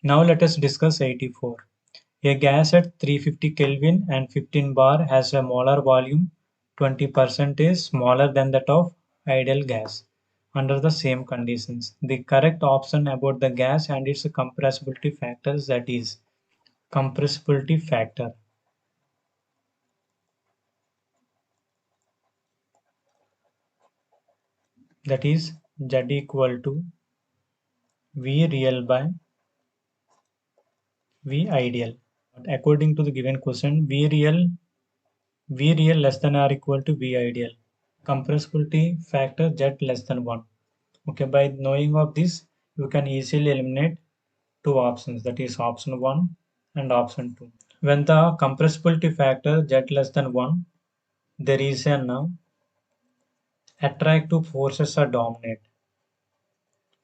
Now let us discuss 84. A gas at 350 Kelvin and 15 bar has a molar volume 20% is smaller than that of ideal gas under the same conditions. The correct option about the gas and its compressibility factors, that is compressibility factor, that is Z equal to V real by V ideal. According to the given question, V real less than or equal to V ideal. Compressibility factor Z less than 1. Okay, by knowing of this, you can easily eliminate two options, that is option 1 and option 2. When the compressibility factor Z less than 1, there is an attractive forces are dominant.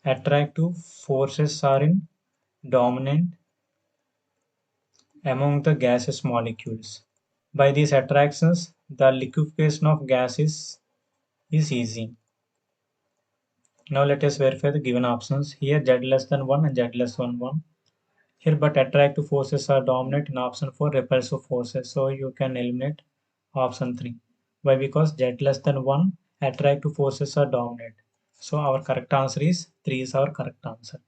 Attractive forces are in dominant among the gaseous molecules. By these attractions, the liquefaction of gases is easy. Now let us verify the given options. Here Z less than 1 and Z less than 1. Here but attractive forces are dominant in option 4, repulsive forces. So you can eliminate option 3. Why? Because Z less than 1, attractive forces are dominant. So our correct answer is 3 is our correct answer.